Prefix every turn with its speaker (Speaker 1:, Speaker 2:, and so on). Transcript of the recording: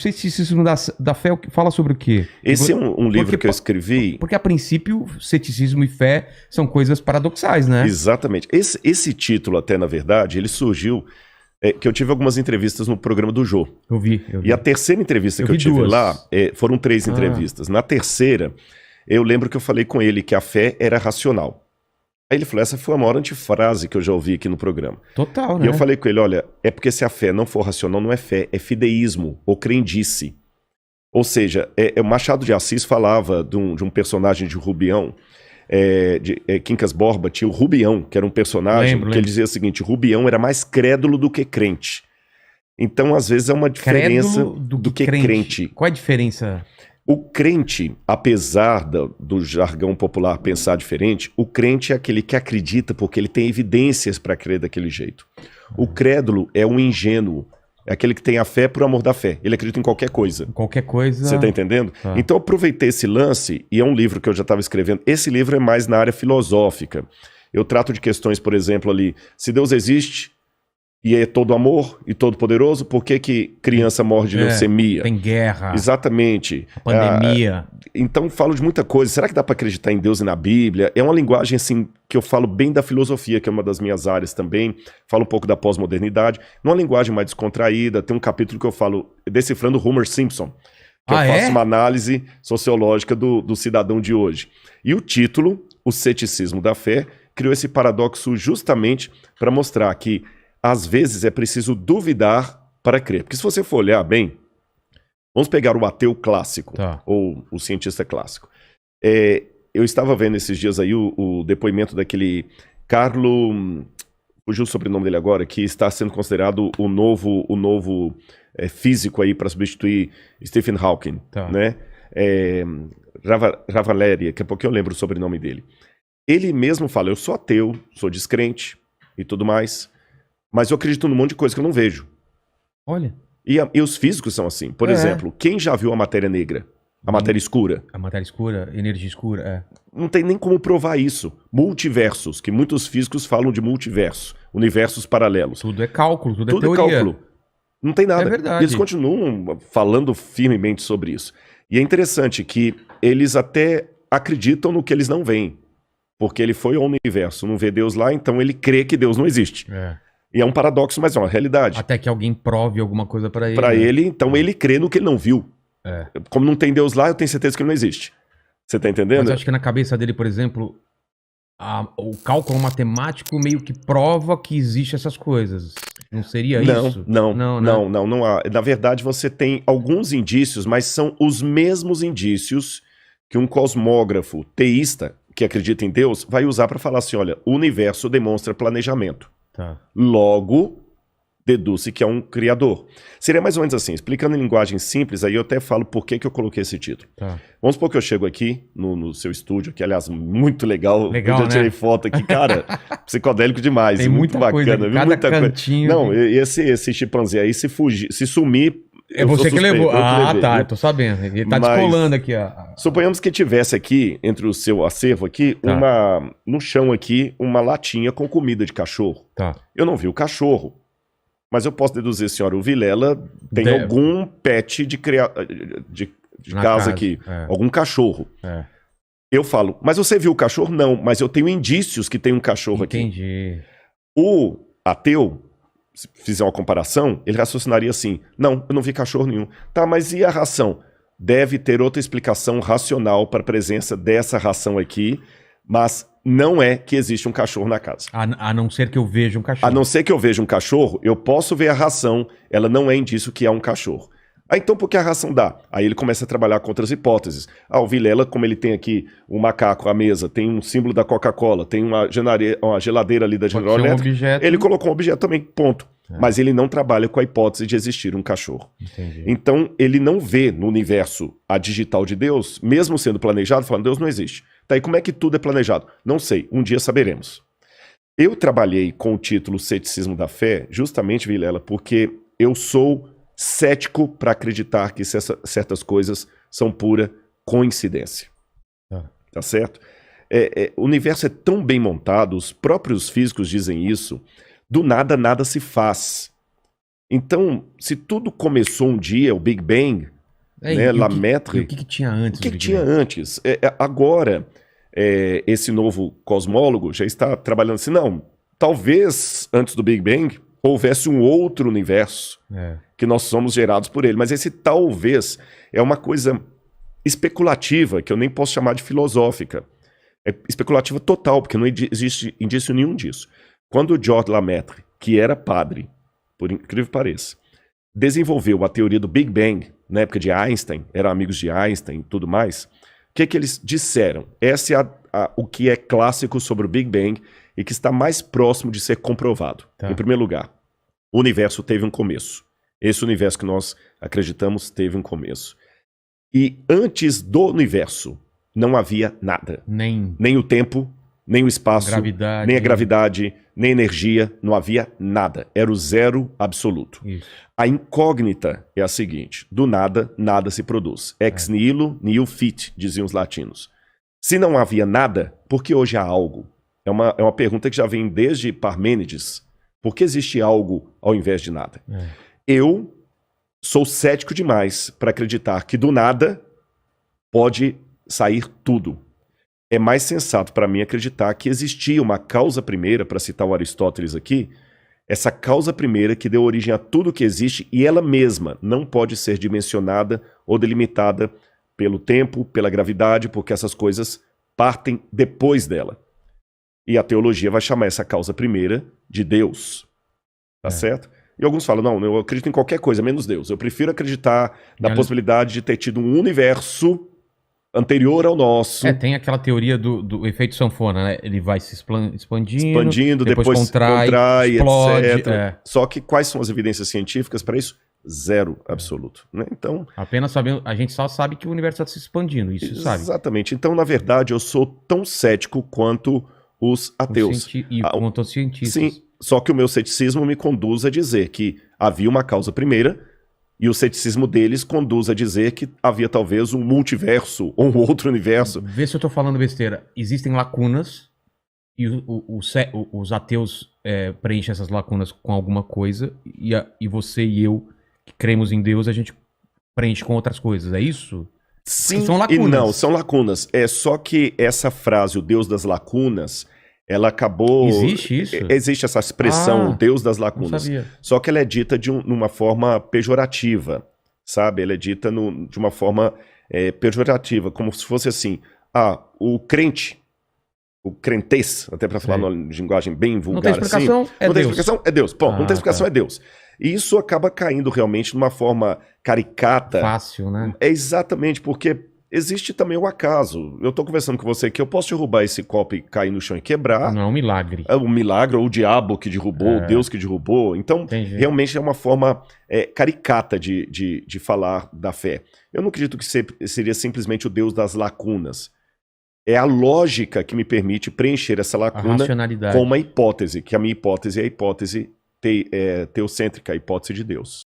Speaker 1: ceticismo da fé fala sobre o quê?
Speaker 2: Esse é um livro que eu escrevi.
Speaker 1: Porque, a princípio, ceticismo e fé são coisas paradoxais, né?
Speaker 2: Exatamente. Esse título, até, na verdade, ele surgiu... que eu tive algumas entrevistas no programa do Jô.
Speaker 1: Eu vi.
Speaker 2: E a terceira entrevista que eu tive lá, foram 3 entrevistas. Na terceira, eu lembro que eu falei com ele que a fé era racional. Aí ele falou, essa foi a maior antifrase que eu já ouvi aqui no programa.
Speaker 1: Total, né?
Speaker 2: E eu falei com ele, olha, é porque se a fé não for racional, não é fé, é fideísmo, ou crendice. Ou seja, o Machado de Assis falava de um personagem de Rubião, Quincas Borba, tinha o Rubião, que era um personagem que ele dizia o seguinte, Rubião era mais crédulo do que crente. Então, às vezes, é uma diferença do que crente.
Speaker 1: Qual é a diferença?
Speaker 2: O crente, apesar do jargão popular pensar diferente, o crente é aquele que acredita porque ele tem evidências para crer daquele jeito. O crédulo é um ingênuo, é aquele que tem a fé por amor da fé. Ele acredita em qualquer coisa.
Speaker 1: Qualquer coisa.
Speaker 2: Você tá entendendo? Então eu aproveitei esse lance, e é um livro que eu já estava escrevendo. Esse livro é mais na área filosófica. Eu trato de questões, por exemplo, ali, se Deus existe e é todo amor e todo poderoso, por que criança morre de leucemia?
Speaker 1: Tem guerra.
Speaker 2: Exatamente.
Speaker 1: Pandemia.
Speaker 2: Então falo de muita coisa. Será que dá para acreditar em Deus e na Bíblia? É uma linguagem assim que eu falo bem da filosofia, que é uma das minhas áreas também. Falo um pouco da pós-modernidade. Numa linguagem mais descontraída. Tem um capítulo que eu falo decifrando Homer Simpson. Que eu faço uma análise sociológica do cidadão de hoje. E o título, O Ceticismo da Fé, criou esse paradoxo justamente para mostrar que às vezes é preciso duvidar para crer. Porque se você for olhar bem, vamos pegar o ateu clássico, ou o cientista clássico. Eu estava vendo esses dias aí o depoimento daquele Carlo, fugiu o sobrenome dele agora, que está sendo considerado o novo físico aí para substituir Stephen Hawking, né? Ravaleri, daqui a pouco eu lembro o sobrenome dele. Ele mesmo fala, eu sou ateu, sou descrente e tudo mais, mas eu acredito num monte de coisa que eu não vejo.
Speaker 1: Olha.
Speaker 2: E os físicos são assim. Por exemplo, quem já viu a matéria negra? A matéria escura?
Speaker 1: A matéria escura, energia escura,
Speaker 2: Não tem nem como provar isso. Multiversos, que muitos físicos falam de multiverso. Universos paralelos.
Speaker 1: Tudo é cálculo, tudo é
Speaker 2: teoria. Cálculo. Não tem nada.
Speaker 1: É verdade.
Speaker 2: Eles continuam falando firmemente sobre isso. E é interessante que eles até acreditam no que eles não veem. Porque ele foi ao universo, não vê Deus lá, então ele crê que Deus não existe. E é um paradoxo, mas é uma realidade.
Speaker 1: Até que alguém prove alguma coisa para ele.
Speaker 2: Para ele, então ele crê no que ele não viu. Como não tem Deus lá, eu tenho certeza que ele não existe. Você tá entendendo?
Speaker 1: Mas eu acho que na cabeça dele, por exemplo, o cálculo matemático meio que prova que existe essas coisas. Não seria isso?
Speaker 2: Não há. Na verdade, você tem alguns indícios, mas são os mesmos indícios que um cosmógrafo teísta, que acredita em Deus, vai usar para falar assim, olha, o universo demonstra planejamento. Logo, deduz-se que é um criador. Seria mais ou menos assim, explicando em linguagem simples, aí eu até falo por que eu coloquei esse título. Vamos supor que eu chego aqui no seu estúdio, que aliás, muito legal. Eu já tirei foto aqui, cara, psicodélico demais.
Speaker 1: Tem
Speaker 2: muito bacana.
Speaker 1: Coisa, cada
Speaker 2: muita
Speaker 1: cantinho.
Speaker 2: Não, esse chimpanzé aí, se sumir...
Speaker 1: É você que levou. Eu tô sabendo. Ele tá descolando aqui, ó.
Speaker 2: Suponhamos que tivesse aqui, entre o seu acervo aqui, no chão aqui, uma latinha com comida de cachorro. Eu não vi o cachorro, mas eu posso deduzir, senhora, o Vilela tem algum pet de casa aqui, algum cachorro. Eu falo, mas você viu o cachorro? Não, mas eu tenho indícios que tem um cachorro aqui.
Speaker 1: Entendi.
Speaker 2: O ateu, se fizer uma comparação, ele raciocinaria assim, não, eu não vi cachorro nenhum. Tá, mas e a ração? Deve ter outra explicação racional para a presença dessa ração aqui, mas não é que existe um cachorro na casa.
Speaker 1: A não ser que eu veja um cachorro.
Speaker 2: A não ser que eu veja um cachorro, eu posso ver a ração, ela não é indício que é um cachorro. Então por que a ração dá? Aí ele começa a trabalhar com outras hipóteses. O Vilela, como ele tem aqui um macaco à mesa, tem um símbolo da Coca-Cola, tem uma geladeira ali da General Electric, ele colocou um objeto também, ponto. Mas ele não trabalha com a hipótese de existir um cachorro.
Speaker 1: Entendi.
Speaker 2: Então ele não vê no universo a digital de Deus, mesmo sendo planejado, falando Deus não existe. Tá, e como é que tudo é planejado? Não sei, um dia saberemos. Eu trabalhei com o título Ceticismo da Fé, justamente, Vilela, porque eu sou cético para acreditar que certas coisas são pura coincidência. Tá certo? O universo é tão bem montado, os próprios físicos dizem isso, do nada, nada se faz. Então, se tudo começou um dia, o Big Bang,
Speaker 1: É,
Speaker 2: né,
Speaker 1: e
Speaker 2: La
Speaker 1: o que,
Speaker 2: Mettrie,
Speaker 1: e o que que tinha antes
Speaker 2: o que
Speaker 1: do Big
Speaker 2: tinha
Speaker 1: Bang?
Speaker 2: antes? Agora, esse novo cosmólogo já está trabalhando assim, não, talvez antes do Big Bang houvesse um outro universo
Speaker 1: É.
Speaker 2: que nós somos gerados por ele, mas esse talvez é uma coisa especulativa, que eu nem posso chamar de filosófica. É especulativa total, porque não existe indício nenhum disso. Quando o George Lemaitre, que era padre, por incrível que pareça, desenvolveu a teoria do Big Bang, na época de Einstein, eram amigos de Einstein e tudo mais, o que eles disseram? Esse é o que é clássico sobre o Big Bang e que está mais próximo de ser comprovado.
Speaker 1: Tá.
Speaker 2: Em primeiro lugar, o universo teve um começo. Esse universo que nós acreditamos teve um começo. E antes do universo não havia nada. Nem o tempo, nem o espaço,
Speaker 1: gravidade.
Speaker 2: nem a gravidade, nem a energia, não havia nada. Era o zero absoluto.
Speaker 1: Isso.
Speaker 2: A incógnita é a seguinte: do nada, nada se produz. Ex nihilo, nihil fit, diziam os latinos. Se não havia nada, por que hoje há algo? É uma pergunta que já vem desde Parmênides. Por que existe algo ao invés de nada? Eu sou cético demais para acreditar que do nada pode sair tudo. É mais sensato para mim acreditar que existia uma causa primeira, para citar o Aristóteles aqui, essa causa primeira que deu origem a tudo que existe e ela mesma não pode ser dimensionada ou delimitada pelo tempo, pela gravidade, porque essas coisas partem depois dela. E a teologia vai chamar essa causa primeira de Deus. Tá certo? E alguns falam, não, eu acredito em qualquer coisa, menos Deus. Eu prefiro acreditar na possibilidade de ter tido um universo anterior ao nosso.
Speaker 1: Tem aquela teoria do efeito sanfona, né? Ele vai se
Speaker 2: expandindo, depois contrai,
Speaker 1: explode,
Speaker 2: etc. Só que quais são as evidências científicas para isso? Zero absoluto. Né? Então,
Speaker 1: apenas sabendo, a gente só sabe que o universo está se expandindo, isso sabe.
Speaker 2: Exatamente. Então, na verdade, eu sou tão cético quanto os ateus.
Speaker 1: Quanto aos cientistas.
Speaker 2: Sim, só que o meu ceticismo me conduz a dizer que havia uma causa primeira e o ceticismo deles conduz a dizer que havia talvez um multiverso ou um outro universo.
Speaker 1: Vê se eu tô falando besteira. Existem lacunas e os ateus preenchem essas lacunas com alguma coisa e você e eu, que cremos em Deus, a gente preenche com outras coisas. É isso?
Speaker 2: Sim são lacunas. E não, são lacunas. É só que essa frase, o Deus das lacunas, ela acabou...
Speaker 1: Existe isso?
Speaker 2: Existe essa expressão, o Deus das lacunas.
Speaker 1: Não sabia.
Speaker 2: Só que ela é dita numa forma pejorativa, sabe? Ela é dita de uma forma pejorativa, como se fosse assim, o crente, o crentez, até para falar numa linguagem bem vulgar assim. Não tem explicação,
Speaker 1: não tem
Speaker 2: explicação, é Deus. Não tem explicação, é Deus. E isso acaba caindo realmente numa forma caricata.
Speaker 1: Fácil, né?
Speaker 2: É exatamente, porque... Existe também o acaso. Eu tô conversando com você aqui, eu posso derrubar esse copo e cair no chão e quebrar.
Speaker 1: Não é um milagre.
Speaker 2: É um milagre, ou o diabo que derrubou, o Deus que derrubou. Então, realmente é uma forma caricata de falar da fé. Eu não acredito que seria simplesmente o Deus das lacunas. É a lógica que me permite preencher essa lacuna com uma hipótese, que a minha hipótese é a hipótese teocêntrica, a hipótese de Deus.